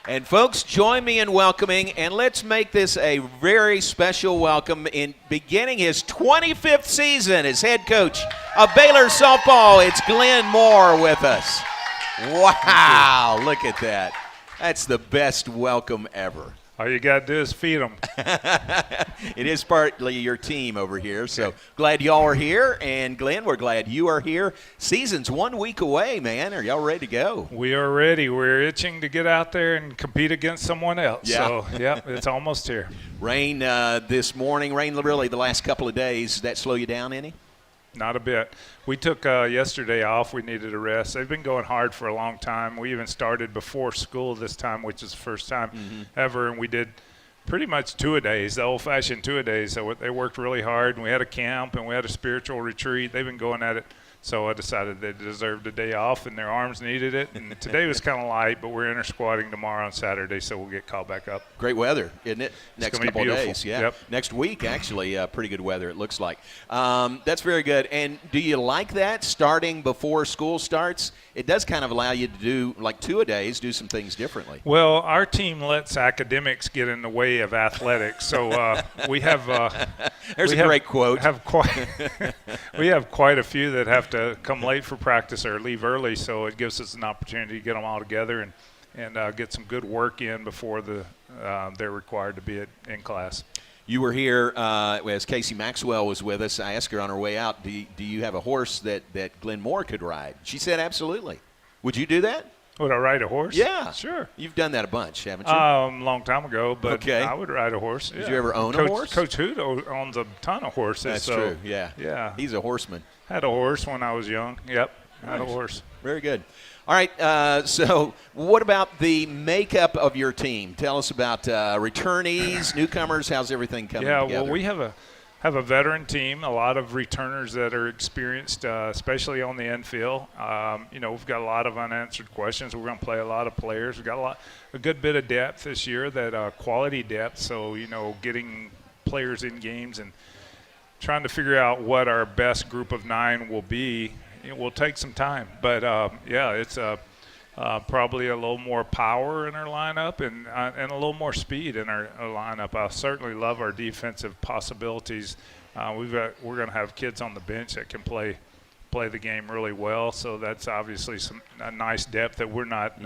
And folks, join me in welcoming, and let's make this a very special welcome in beginning his 25th season as head coach of Baylor softball. It's Glenn Moore with us. Wow, look at that. That's the best welcome ever. All you got to do is feed them. It is partly your team over here, so glad y'all are here. And, Glenn, we're glad you are here. Season's 1 week away, man. Are y'all ready to go? We are ready. We're itching to get out there and compete against someone else. Yeah. So, yeah, it's almost here. Rain this morning, rain really the last couple of days. Did that slow you down any? Not a bit. We took yesterday off. We needed a rest. They've been going hard for a long time. We even started before school this time, which is the first time ever, and we did pretty much two-a-days, the old-fashioned two-a-days. So they worked really hard, and we had a camp, and we had a spiritual retreat. They've been going at it. So I decided they deserved a day off, and their arms needed it. And today was kind of light, but we're inter-squatting tomorrow on Saturday, so we'll get called back up. Great weather, isn't it? Next couple of days, yeah. Yep. Next week, actually, pretty good weather, it looks like. That's very good. And do you like that, starting before school starts? It does kind of allow you to do, like two-a-days, do some things differently. Well, our team lets academics get in the way of athletics, so we have There's a great quote. We have quite a few that have to come late for practice or leave early, so it gives us an opportunity to get them all together and get some good work in before they're required to be in class. You were here as Casey Maxwell was with us. I asked her on her way out, do you have a horse that Glenn Moore could ride? She said absolutely. Would you do that? Would I ride a horse? Yeah. Sure. You've done that a bunch, haven't you? Long time ago, but okay. I would ride a horse. Did you ever own a horse? Coach Hood owns a ton of horses. That's true, yeah. Yeah. He's a horseman. Had a horse when I was young. Yep, had a horse. Very good. All right, so what about the makeup of your team? Tell us about returnees, newcomers. How's everything coming together? Yeah, well, we have a veteran team, a lot of returners that are experienced, especially on the infield. We've got a lot of unanswered questions. We're going to play a lot of players. We've got a good bit of depth this year, that quality depth. So, getting players in games and trying to figure out what our best group of 9 will be. It will take some time, but it's probably a little more power in our lineup and a little more speed in our lineup. I certainly love our defensive possibilities. We're going to have kids on the bench that can play the game really well, so that's obviously a nice depth that we're not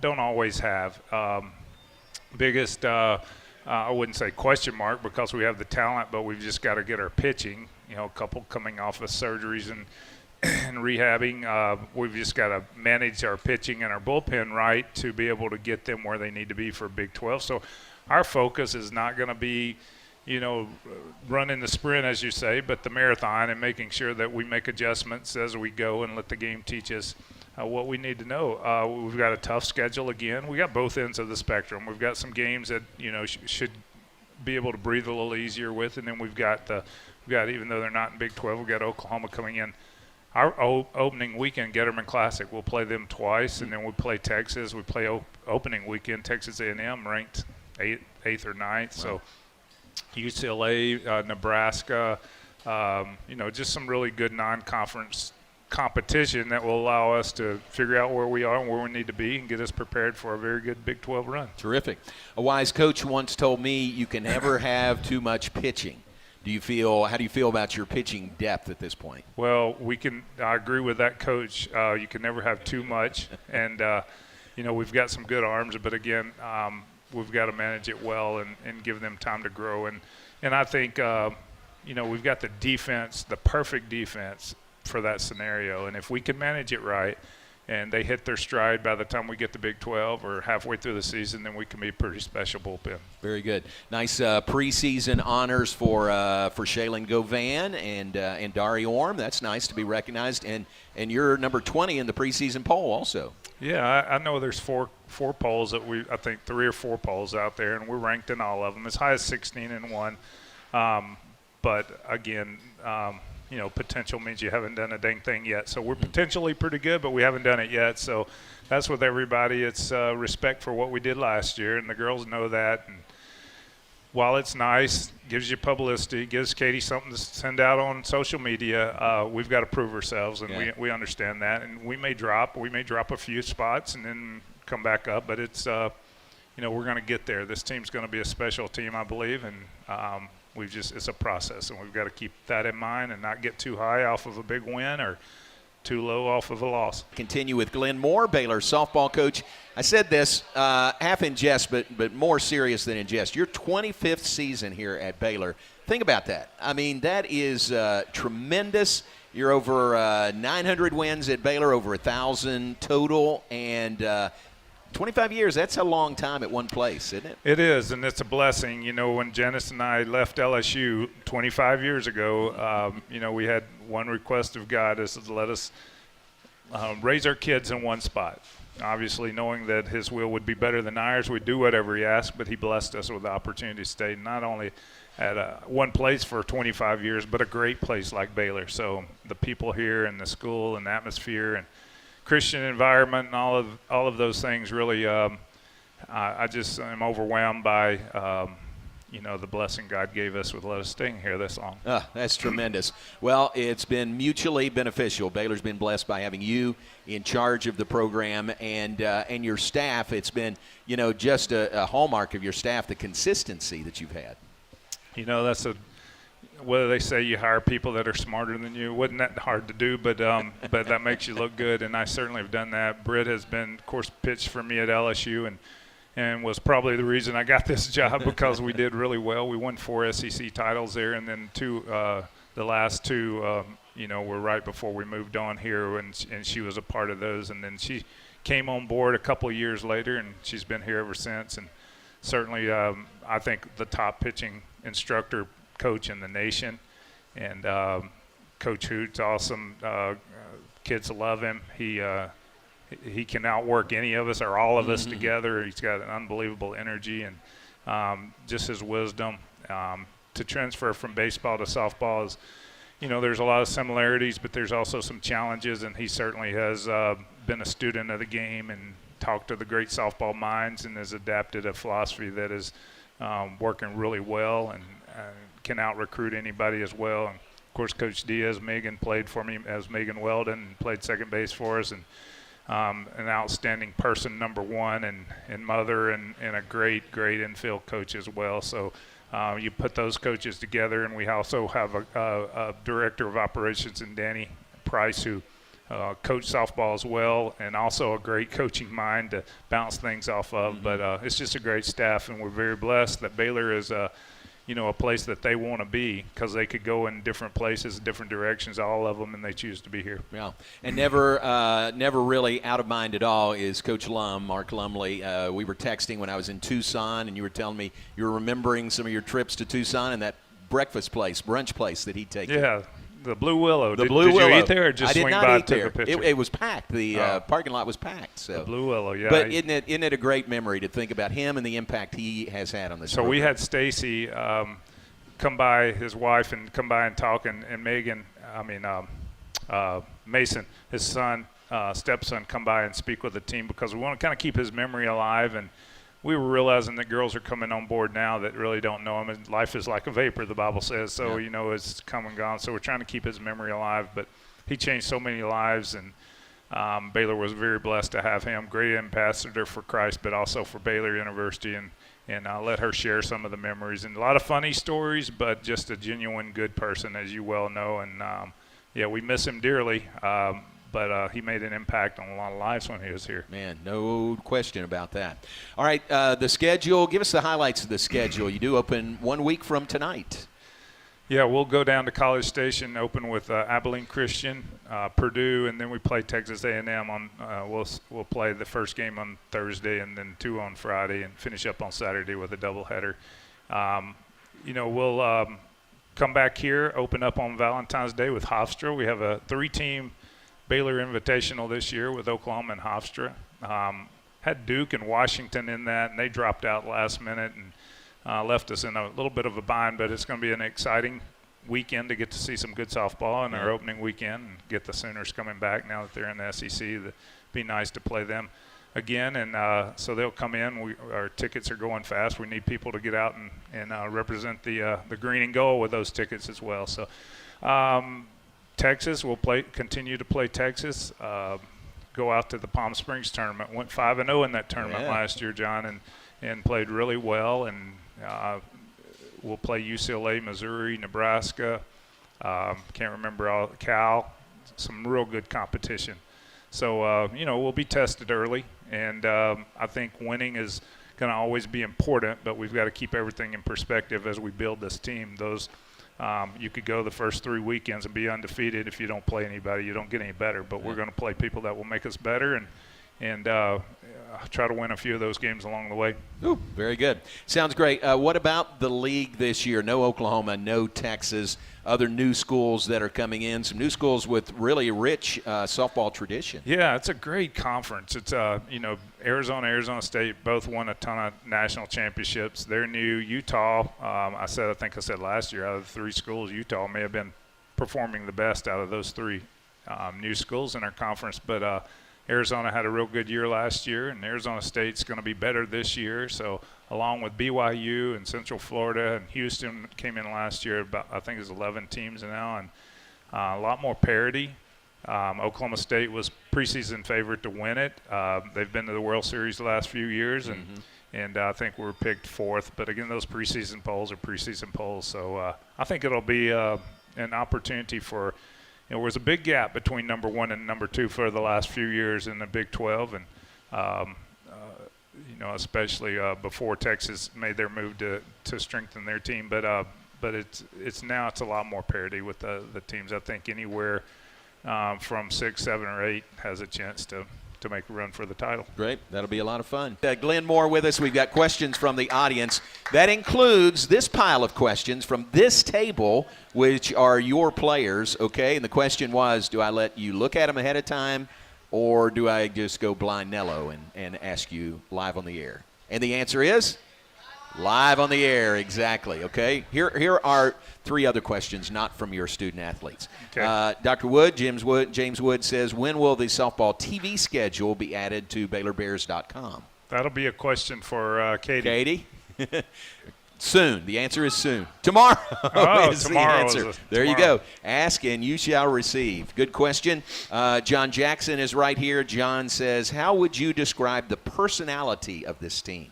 don't always have. Biggest I wouldn't say question mark because we have the talent, but we've just got to get our pitching. A couple coming off of surgeries and rehabbing. We've just got to manage our pitching and our bullpen right to be able to get them where they need to be for Big 12. So our focus is not going to be, running the sprint, as you say, but the marathon and making sure that we make adjustments as we go and let the game teach us what we need to know. We've got a tough schedule again. We got both ends of the spectrum. We've got some games that, should be able to breathe a little easier with, and then we've got even though they're not in Big 12, we've got Oklahoma coming in. Our opening weekend, Getterman Classic, we'll play them twice, and then we play Texas. We play opening weekend, Texas A&M ranked 8th or 9th. So UCLA, Nebraska, just some really good non-conference competition that will allow us to figure out where we are and where we need to be and get us prepared for a very good Big 12 run. Terrific. A wise coach once told me you can never have too much pitching. How do you feel about your pitching depth at this point? Well, I agree with that coach. You can never have too much. And, we've got some good arms, but again, we've got to manage it well and give them time to grow. And I think, we've got the defense, the perfect defense for that scenario. And if we can manage it right and they hit their stride by the time we get to Big 12 or halfway through the season, then we can be a pretty special bullpen. Very good. Nice preseason honors for Shaylin Govan and Dari Orm. That's nice to be recognized. And you're number 20 in the preseason poll also. Yeah, I know there's four polls that I think 3 or 4 polls out there, and we're ranked in all of them, as high as 16 and 1. But again, potential means you haven't done a dang thing yet. So we're potentially pretty good, but we haven't done it yet. So that's with everybody. It's respect for what we did last year, and the girls know that. And while it's nice, gives you publicity, gives Katie something to send out on social media, we've got to prove ourselves, and we understand that. And we may drop a few spots and then come back up. But it's we're going to get there. This team's going to be a special team, I believe, and it's a process, and we've got to keep that in mind and not get too high off of a big win or too low off of a loss. Continue with Glenn Moore, Baylor softball coach. I said this half in jest, but more serious than in jest. Your 25th season here at Baylor. Think about that. I mean, that is tremendous. You're over 900 wins at Baylor, over 1,000 total, and 25 years, that's a long time at one place, isn't it? It is, and it's a blessing. You know, when Janice and I left LSU 25 years ago, we had one request of God is to let us raise our kids in one spot. Obviously, knowing that his will would be better than ours, we'd do whatever he asked, but he blessed us with the opportunity to stay not only at one place for 25 years, but a great place like Baylor. So the people here and the school and the atmosphere and Christian environment and all of those things really, I just am overwhelmed by, the blessing God gave us with let us staying here this long. That's tremendous. Well, it's been mutually beneficial. Baylor's been blessed by having you in charge of the program and your staff. It's been, just a hallmark of your staff, the consistency that you've had. That's whether they say you hire people that are smarter than you, wasn't that hard to do, but that makes you look good, and I certainly have done that. Britt has been, of course, pitched for me at LSU and was probably the reason I got this job because we did really well. We won 4 SEC titles there, and then the last two, were right before we moved on here, and she was a part of those. And then she came on board a couple of years later, and she's been here ever since. And certainly I think the top pitching instructor coach in the nation, and Coach Hoot's awesome. Kids love him. He can outwork any of us or all of us together. He's got an unbelievable energy and just his wisdom. To transfer from baseball to softball is, there's a lot of similarities, but there's also some challenges, and he certainly has been a student of the game and talked to the great softball minds and has adapted a philosophy that is working really well and can out-recruit anybody as well. And, of course, Coach Diaz, Megan played for me as Megan Weldon and played second base for us, and an outstanding person, number one, and mother, and a great infield coach as well. So you put those coaches together, and we also have a director of operations in Danny Price who coached softball as well, and also a great coaching mind to bounce things off of. But it's just a great staff, and we're very blessed that Baylor is a place that they want to be because they could go in different places, different directions, all of them, and they choose to be here. Yeah, and never really out of mind at all is Coach Lum, Mark Lumley. We were texting when I was in Tucson, and you were telling me you were remembering some of your trips to Tucson and that brunch place that he'd take you. Yeah. The Blue Willow. Did you eat there or just swing by and take a picture? It was packed. The parking lot was packed. So. The Blue Willow, yeah. But isn't it a great memory to think about him and the impact he has had on this program? We had Stacy come by, his wife, and come by and talk, and Mason, his son, stepson, come by and speak with the team because we want to kind of keep his memory alive. And we were realizing that girls are coming on board now that really don't know him. And life is like a vapor, the Bible says. So, it's come and gone. So we're trying to keep his memory alive. But he changed so many lives, and Baylor was very blessed to have him. Great ambassador for Christ, but also for Baylor University. And let her share some of the memories. And a lot of funny stories, but just a genuine good person, as you well know. And, we miss him dearly. But he made an impact on a lot of lives when he was here. Man, no question about that. All right, the schedule. Give us the highlights of the schedule. You do open 1 week from tonight. Yeah, we'll go down to College Station, open with Abilene Christian, Purdue, and then we play Texas A&M on. We'll play the first game on Thursday and then 2 on Friday, and finish up on Saturday with a doubleheader. We'll come back here, open up on Valentine's Day with Hofstra. We have a 3-team Baylor Invitational this year with Oklahoma and Hofstra. Had Duke and Washington in that, and they dropped out last minute and left us in a little bit of a bind, but it's going to be an exciting weekend to get to see some good softball in our opening weekend and get the Sooners coming back now that they're in the SEC. It'd be nice to play them again, and so they'll come in. Our tickets are going fast. We need people to get out and represent the green and gold with those tickets as well. So Texas, we'll continue to play Texas. go out to the Palm Springs tournament. Went 5-0 in that tournament last year, John, and played really well. And we'll play UCLA, Missouri, Nebraska. Can't remember all. Cal. Some real good competition. So we'll be tested early, and I think winning is going to always be important. But we've got to keep everything in perspective as we build this team. You could go the first 3 weekends and be undefeated. If you don't play anybody, you don't get any better. But we're going to play people that will make us better, and try to win a few of those games along the way. Ooh, very good. Sounds great. What about the league this year? No Oklahoma, no Texas, other new schools that are coming in, some new schools with really rich softball tradition. Yeah, it's a great conference. It's, Arizona State both won a ton of national championships. They're new. Utah, I think I said last year, out of the 3 schools, Utah may have been performing the best out of those 3 new schools in our conference. But Arizona had a real good year last year, and Arizona State's going to be better this year. So along with BYU and Central Florida and Houston came in last year, I think it's 11 teams now, and a lot more parity. Oklahoma State was preseason favorite to win it. They've been to the World Series the last few years, and I think we were picked 4th. But again, those preseason polls are preseason polls. So I think it'll be an opportunity for – there was a big gap between number 1 and number 2 for the last few years in the Big 12, and especially before Texas made their move to strengthen their team. But it's now a lot more parity with the teams. I think anywhere from 6, 7, or 8 has a chance to make a run for the title. Great. That'll be a lot of fun. Glenn Moore with us. We've got questions from the audience. That includes this pile of questions from this table, which are your players, okay? And the question was, do I let you look at them ahead of time, or do I just go blind Nello and ask you live on the air? And the answer is live on the air, exactly, okay? Here are 3 other questions not from your student athletes. Okay. Dr. Wood, James Wood says, when will the softball TV schedule be added to BaylorBears.com? That'll be a question for Katie. Katie? Soon. The answer is soon. Tomorrow is tomorrow the answer. There you go. Ask and you shall receive. Good question. John Jackson is right here. John says, how would you describe the personality of this team?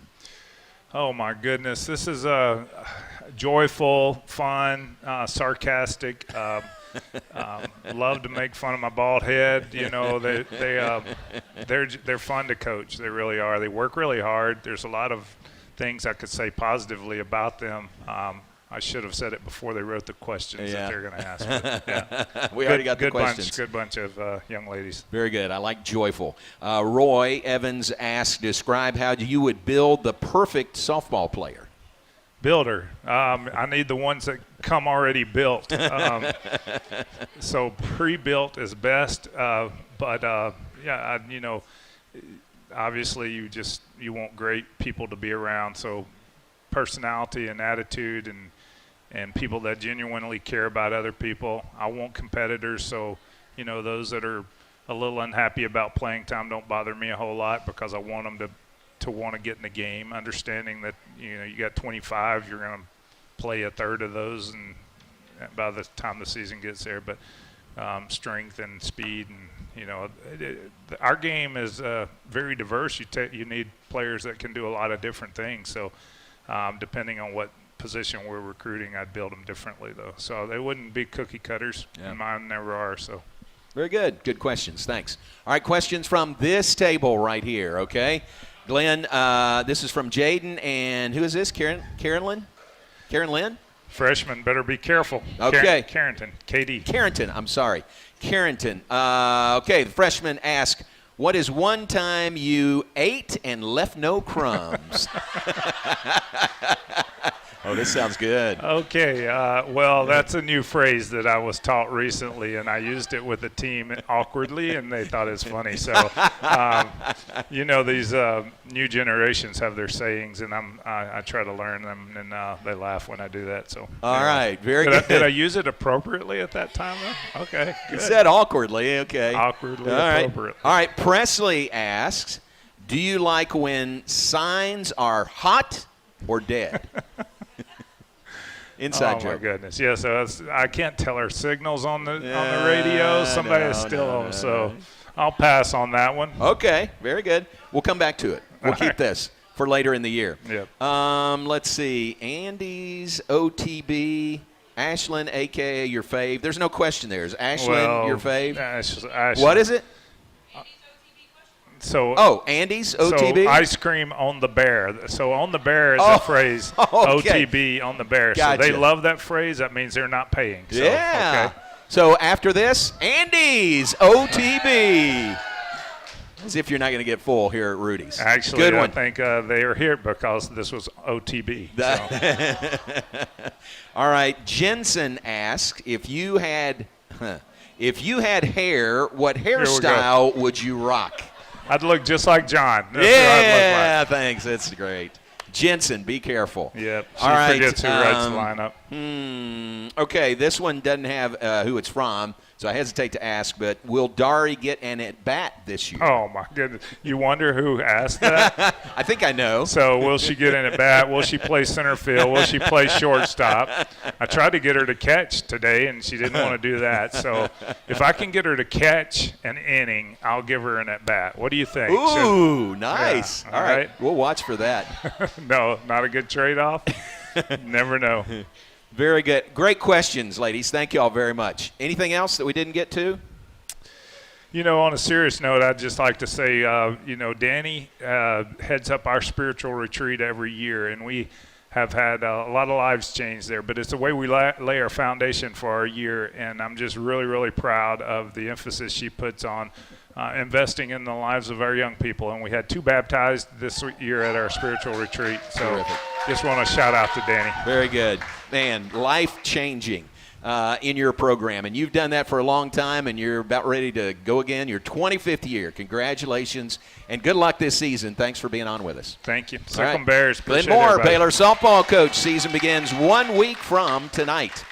Oh, my goodness. This is joyful, fun, sarcastic. Love to make fun of my bald head. They're fun to coach. They really are. They work really hard. There's a lot of things I could say positively about them. I should have said it before they wrote the questions that they're going to ask. But, we already got the questions. Good bunch of young ladies. Very good. I like joyful. Roy Evans asked, describe how you would build the perfect softball player. Builder. I need the ones that come already built. So pre-built is best. Obviously you want great people to be around. So personality and attitude and people that genuinely care about other people. I want competitors, so those that are a little unhappy about playing time don't bother me a whole lot, because I want them to want to get in the game, understanding that you got 25, you're going to play a third of those, and by the time the season gets there. But strength and speed, and our game is very diverse. You need players that can do a lot of different things. So depending on what position we're recruiting, I'd build them differently, though. So they wouldn't be cookie cutters, and mine never are. So very good. Good questions. Thanks. All right, questions from this table right here, okay? Glenn, this is from Jaden, and who is this? Karen Lynn? Freshman, better be careful. Okay. Carrington, KD. Carrington, I'm sorry. Carrington. Okay, the freshman asked, what is one time you ate and left no crumbs? Oh, this sounds good. Okay. Well, that's a new phrase that I was taught recently, and I used it with the team awkwardly, and they thought it was funny. So, these new generations have their sayings, and I try to learn them, and they laugh when I do that. So. All right. Very good. Did I use it appropriately at that time, though? Okay. Good. You said awkwardly. Okay. Awkwardly, All right. appropriately. All right. Presley asks, do you like when signs are hot or dead? Inside joke. Oh, my goodness. Yeah, so I can't tell our signals on the radio. Somebody has still them. So I'll pass on that one. Okay, very good. We'll come back to it. We'll keep this for later in the year. Yep. Let's see. Andy's OTB. Ashlyn, a.k.a. your fave. There's no question there. Is Ashlyn your fave? What is it? So Andy's OTB? So ice cream on the bear. So on the bear is a phrase, okay. OTB on the bear. Gotcha. So they love that phrase. That means they're not paying. So, yeah. Okay. So after this, Andy's OTB. As if you're not going to get full here at Rudy's. Actually, Good one. I think they are here because this was OTB. So. All right. Jensen asked, if you had hair, what hairstyle would you rock? I'd look just like John. That's yeah, thanks. That's great. Jensen, be careful. Yep. She All right. forgets who writes the lineup. Okay, this one doesn't have who it's from, so I hesitate to ask, but will Dari get an at-bat this year? Oh, my goodness. You wonder who asked that? I think I know. So will she get an at-bat? Will she play center field? Will she play shortstop? I tried to get her to catch today, and she didn't want to do that. So if I can get her to catch an inning, I'll give her an at-bat. What do you think? Ooh, nice. Yeah, all right. We'll watch for that. No, not a good trade-off. Never know. Very good. Great questions, ladies. Thank you all very much. Anything else that we didn't get to? You know, on a serious note, I'd just like to say, Danny heads up our spiritual retreat every year, and we have had a lot of lives change there. But it's the way we lay our foundation for our year, and I'm just really, really proud of the emphasis she puts on investing in the lives of our young people. And we had 2 baptized this year at our spiritual retreat. So Terrific. Just want to shout out to Danny. Very good. Man, life-changing in your program. And you've done that for a long time, and you're about ready to go again. Your 25th year. Congratulations, and good luck this season. Thanks for being on with us. Thank you. All right. Bears. Glenn Moore, Baylor softball coach. Season begins 1 week from tonight.